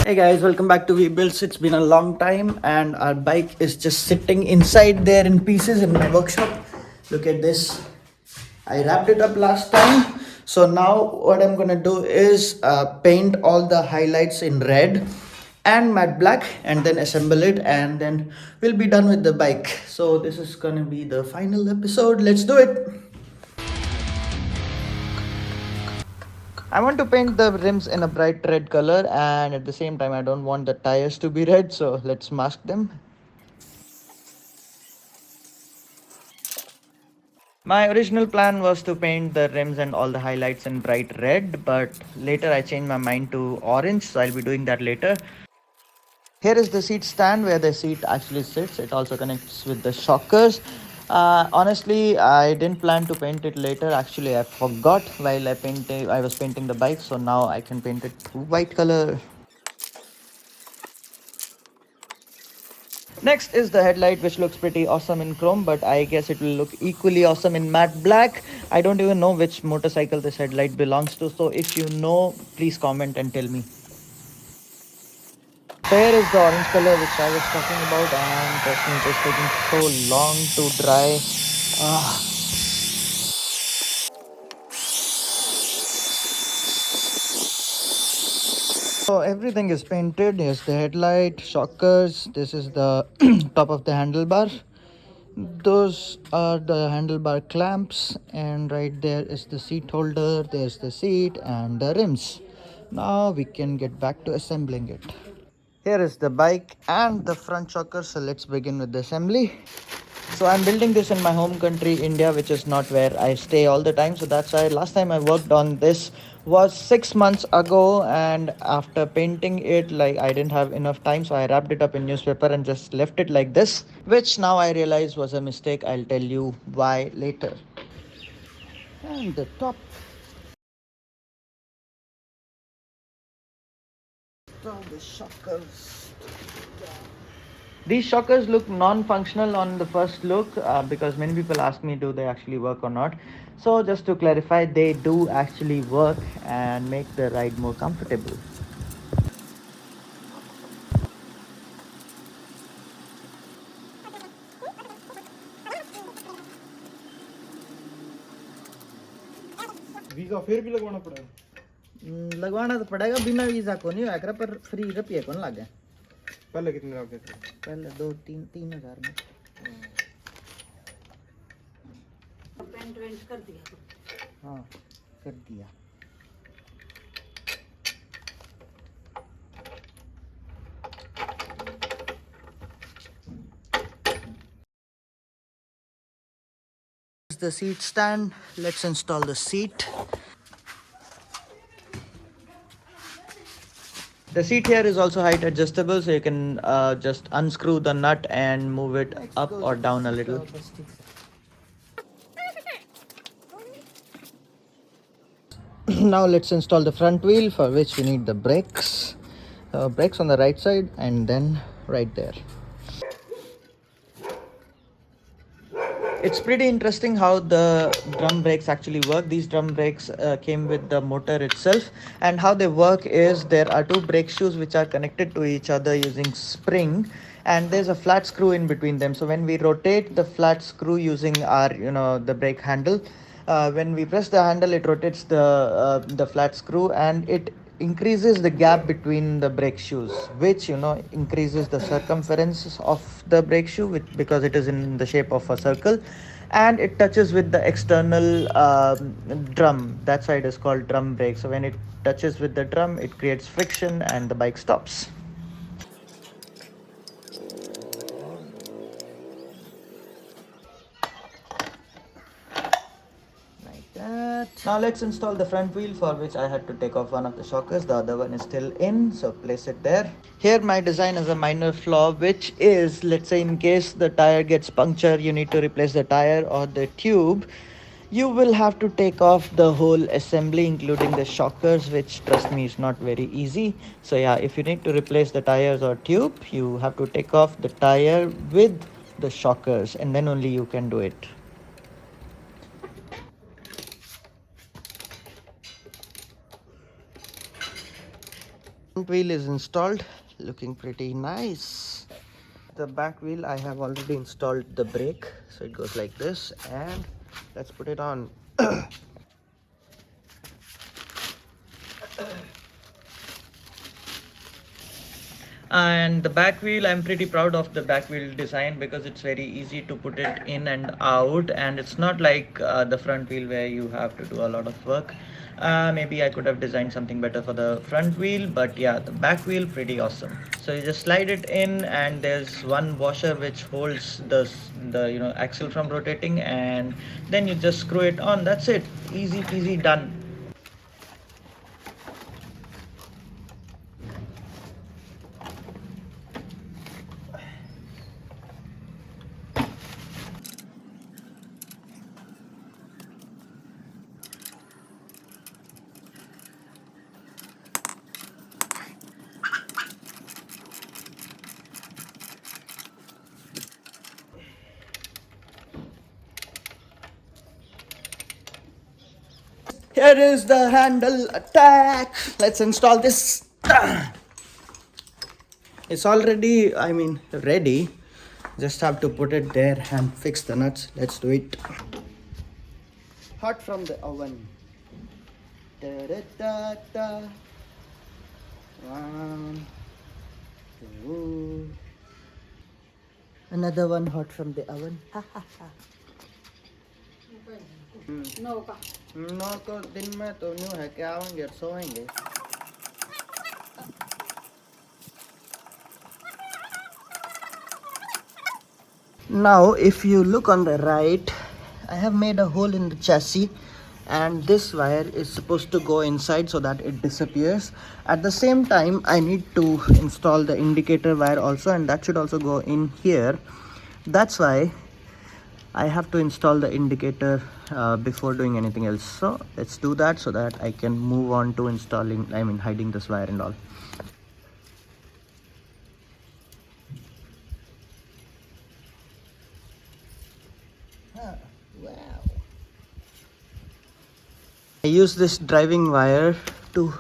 Hey guys, welcome back to We Builds. It's been a long time and our bike is just sitting inside there in pieces in my workshop. Look at this. I wrapped it up last time. So now what I'm gonna do is paint all the highlights in red and matte black and then assemble it and then we'll be done with the bike. So this is gonna be the final episode. Let's do it. I want to paint the rims in a bright red color and at the same time I don't want the tires to be red, so let's mask them. My original plan was to paint the rims and all the highlights in bright red, but later I changed my mind to orange, so I'll be doing that later. Here is the seat stand where the seat actually sits. It also connects with the shockers. Honestly, I didn't plan to paint it later. Actually, I forgot while I was painting the bike, so now I can paint it white color. Next is the headlight, which looks pretty awesome in chrome, but I guess it will look equally awesome in matte black. I don't even know which motorcycle this headlight belongs to, so if you know, please comment and tell me. So here is the orange color which I was talking about, and trust me, it is taking so long to dry. Ah. So everything is painted. Here's the headlight, shockers. This is the top of the handlebar. Those are the handlebar clamps, and right there is the seat holder. There's the seat and the rims. Now we can get back to assembling it. Here is the bike and the front shocker, so let's begin with the assembly. So I'm building this in my home country, India, which is not where I stay all the time. So that's why last time I worked on this was 6 months ago, and after painting it, like I didn't have enough time, so I wrapped it up in newspaper and just left it like this, which now I realize was a mistake. I'll tell you why later. And the top, all the shockers. These shockers look non-functional on the first look because many people ask me, do they actually work or not? So just to clarify, they do actually work and make the ride more comfortable. Visa फिर भी लगवाना पड़ेगा। लगवाना तो पड़ेगा, बिना visa को नहीं होगा, पर फ्री रुपये कौन लगे। पहले कितने लगे थे? पहले 2-3 हज़ार में। पेंट वेंट कर दिया। हाँ, कर दिया। The seat stand. Let's install the seat. The seat here is also height adjustable, so you can just unscrew the nut and move it up or down a little. Now let's install the front wheel, for which we need the brakes. Brakes on the right side and then right there. It's pretty interesting how the drum brakes actually work. These drum brakes came with the motor itself, and how they work is there are two brake shoes which are connected to each other using spring, and there's a flat screw in between them. So when we rotate the flat screw using our the brake handle, when we press the handle, it rotates the flat screw, and it increases the gap between the brake shoes, which increases the circumference of the brake shoe because it is in the shape of a circle, and it touches with the external drum. That side is called drum brake. So when it touches with the drum, it creates friction and the bike stops. Now let's install the front wheel, for which I had to take off one of the shockers. The other one is still in, so place it there. Here my design has a minor flaw, which is, let's say in case the tire gets punctured, you need to replace the tire or the tube. You will have to take off the whole assembly, including the shockers, which trust me is not very easy. So yeah, if you need to replace the tires or tube, you have to take off the tire with the shockers, and then only you can do it. Front wheel is installed, looking pretty nice. The back wheel, I have already installed the brake, so it goes like this, and let's put it on. And the back wheel, I'm pretty proud of the back wheel design because it's very easy to put it in and out, and it's not like the front wheel where you have to do a lot of work. Maybe I could have designed something better for the front wheel, but yeah, the back wheel pretty awesome. So you just slide it in, and there's one washer which holds the axle from rotating, and then you just screw it on. That's it, easy peasy, done. Here is the handle attack. Let's install this. It's already, ready. Just have to put it there and fix the nuts. Let's do it. Hot from the oven. Da, da, da, da. 1, 2. Another one hot from the oven. नौ का 9 को दिन में तो new है कि आवेंगे और सोएंगे. Now if you look on the right, I have made a hole in the chassis, and this wire is supposed to go inside so that it disappears. At the same time, I need to install the indicator wire also, and that should also go in here. That's why I have to install the indicator before doing anything else. So let's do that so that I can move on to installing, hiding this wire and all. Wow. I use this driving wire to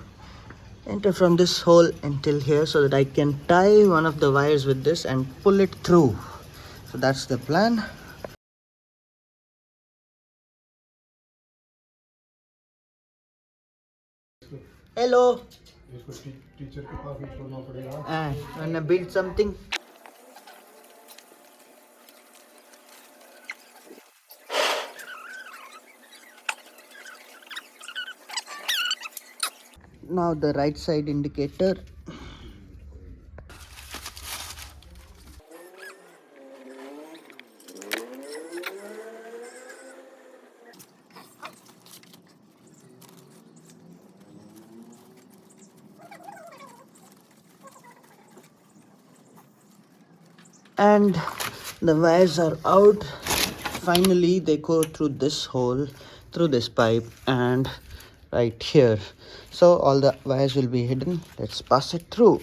enter from this hole until here so that I can tie one of the wires with this and pull it through. So that's the plan. Hello. Teacher के पास भी छोड़ना पड़ेगा. Wanna build something? Now the right side indicator. And the wires are out. Finally they go through this hole, through this pipe, and right here. So all the wires will be hidden. Let's pass it through.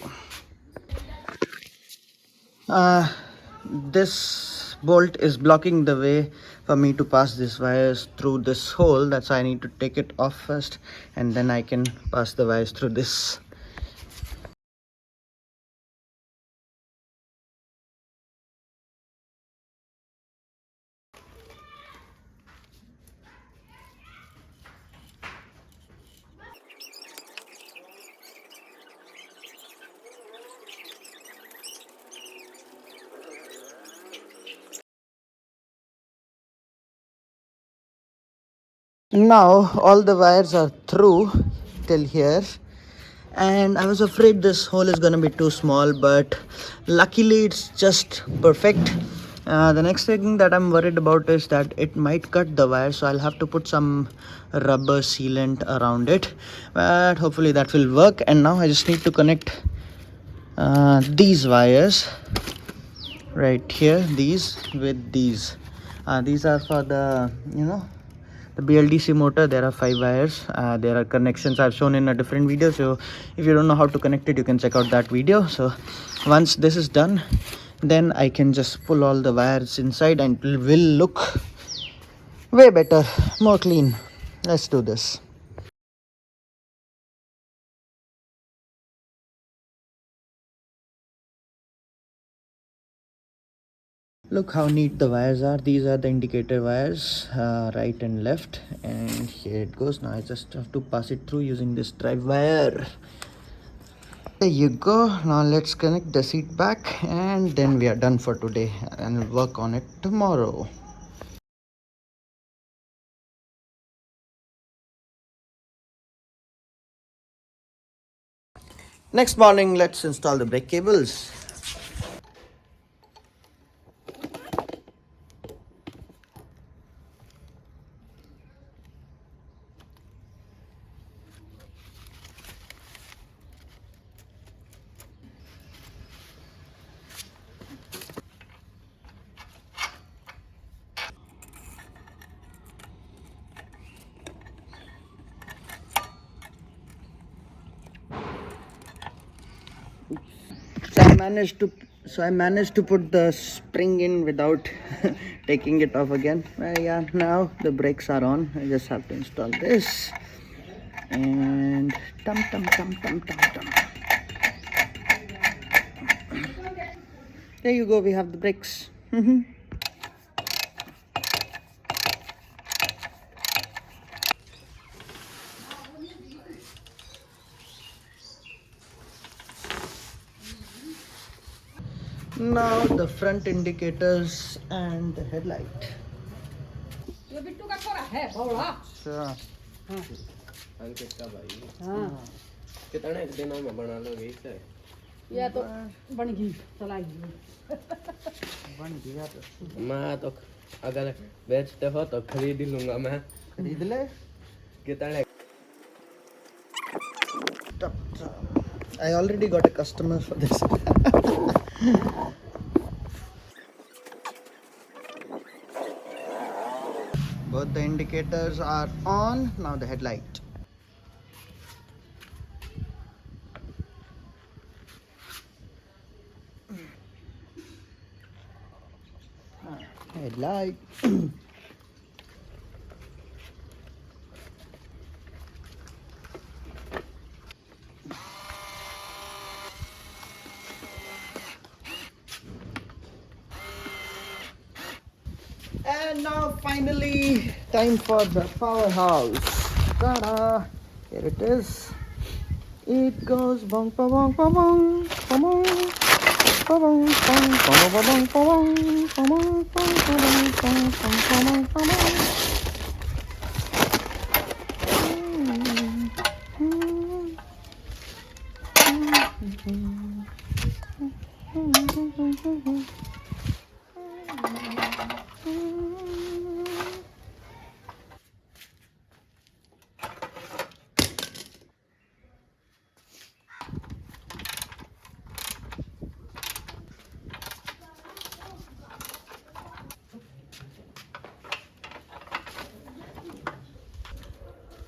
This bolt is blocking the way for me to pass these wires through this hole. That's why I need to take it off first, and then I can pass the wires through this. Now all the wires are through till here, and I was afraid this hole is gonna be too small, but luckily it's just perfect. The next thing that I'm worried about is that it might cut the wire, so I'll have to put some rubber sealant around it, but hopefully that will work. And now I just need to connect these wires right here, these with these. These are for the the BLDC motor. There are 5 wires. There are connections I've shown in a different video, so if you don't know how to connect it, you can check out that video. So once this is done, then I can just pull all the wires inside and it will look way better, more clean. Let's do this. Look how neat the wires are. These are the indicator wires, right and left, and here it goes. Now I just have to pass it through using this drive wire. There you go. Now let's connect the seat back, and then we are done for today, and we'll work on it tomorrow. Next morning, let's install the brake cables. So I managed to put the spring in without taking it off again. Yeah, now the brakes are on. I just have to install this, and tum tum tum tum tum tum. There you go. We have the brakes. Now the front indicators and the headlight. ये बिट्टू का थोड़ा है भौला अच्छा अंकित का भाई हाँ कितने दिनों में बना लोगे इसे ये तो बन गई चलाएगी बन गया तो मैं तो अगर बेचते हो तो खरीद ही लूंगा मैं खरीद ले. कितने I already got a customer for this. Both the indicators are on. Now the headlight. Headlight. And now finally time for the powerhouse. Ta-da! Here it is. It goes bong ba bong ba bong ba bong ba bong bong ba bong ba bong ba bong ba bong ba bong ba bong ba bong ba bong.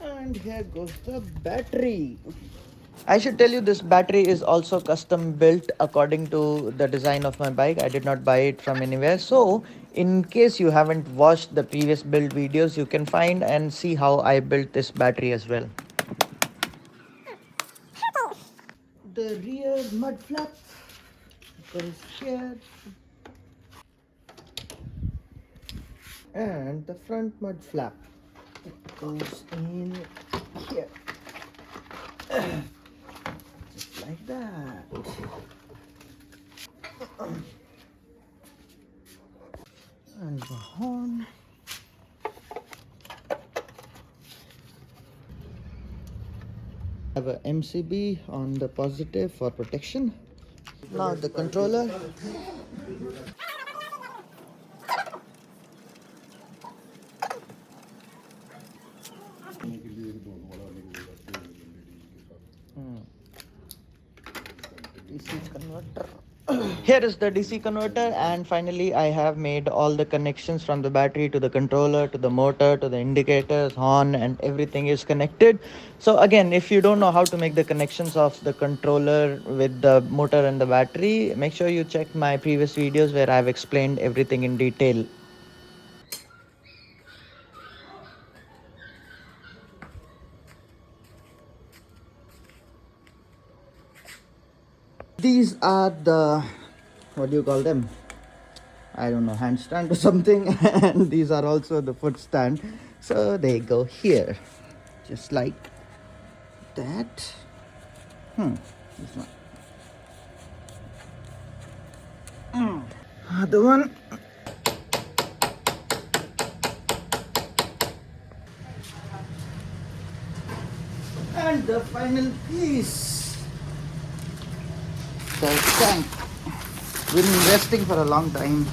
And here goes the battery. I should tell you this battery is also custom built according to the design of my bike. I did not buy it from anywhere. So in case you haven't watched the previous build videos, you can find and see how I built this battery as well. The rear mud flap goes here, and the front mud flap goes in here, just like that. And the horn. Have a MCB on the positive for protection. Now the controller. DC converter. Here is the DC converter, and finally I have made all the connections from the battery to the controller to the motor to the indicators, horn, and everything is connected. So again, if you don't know how to make the connections of the controller with the motor and the battery, make sure you check my previous videos where I've explained everything in detail. These are the, what do you call them? I don't know, handstand or something. And these are also the foot stand. So they go here, just like that. This one. Other one. And the final piece, the tank. Been resting for a long time.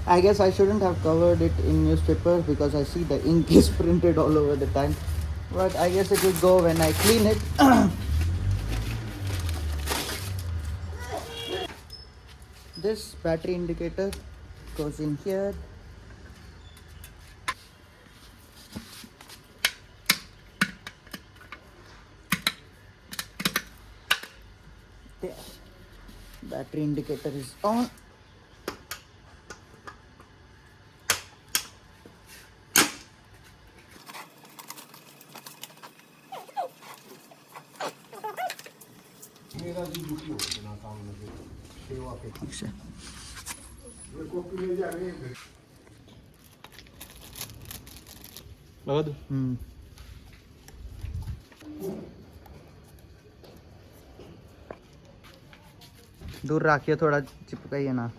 I guess I shouldn't have covered it in newspaper because I see the ink is printed all over the tank. But I guess it will go when I clean it. This battery indicator goes in here. There. Battery indicator is on. मेरा भी दुखी हो गया काम में सेवा के अच्छा। मेरे को ले जा रहे हैं लगा दो दूर रखिए, थोड़ा चिपकाइए ना।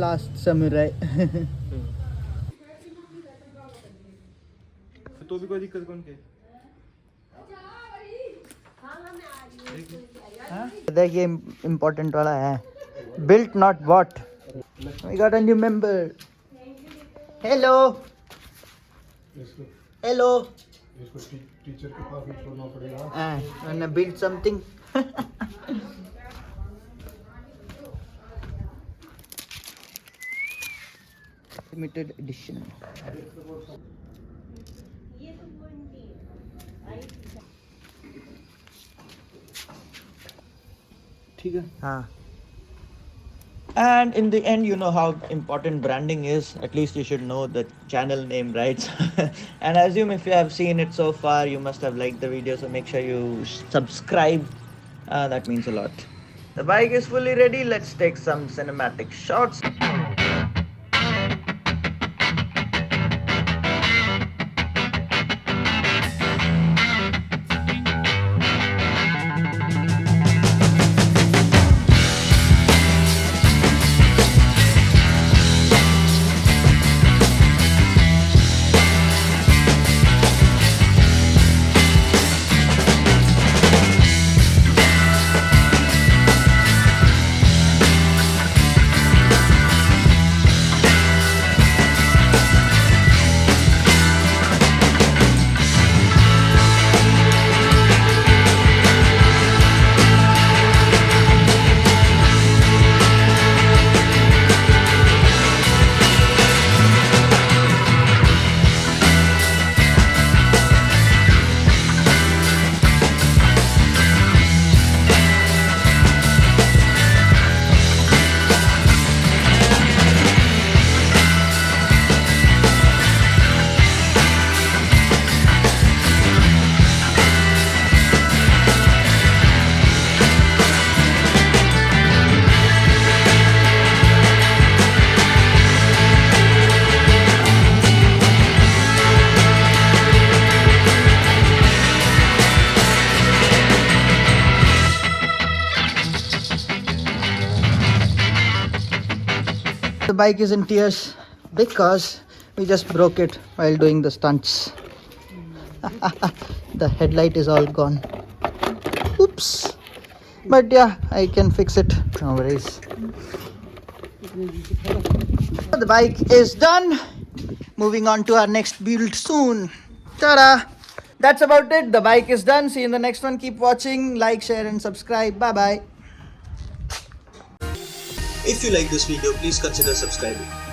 Last samurai. तो भी कोई दिक्कत कौन के देखिए इम्पोर्टेंट वाला है, built not bought. We got a new member. Hello इसको हेलो। इसको टीचर के पास भी छोड़ना पड़ेगा मैंने बिल्ट समथिंग। Limited edition. ठीक है हाँ। And in the end, you know how important branding is. At least you should know the channel name, right? And I assume if you have seen it so far, you must have liked the video. So make sure you subscribe. That means a lot. The bike is fully ready. Let's take some cinematic shots. The bike is in tears because we just broke it while doing the stunts. The headlight is all gone. Oops. But yeah, I can fix it. No worries. The bike is done. Moving on to our next build soon. Ta-da! That's about it. The bike is done. See you in the next one. Keep watching. Like, share and subscribe. Bye-bye. If you like this video, please consider subscribing.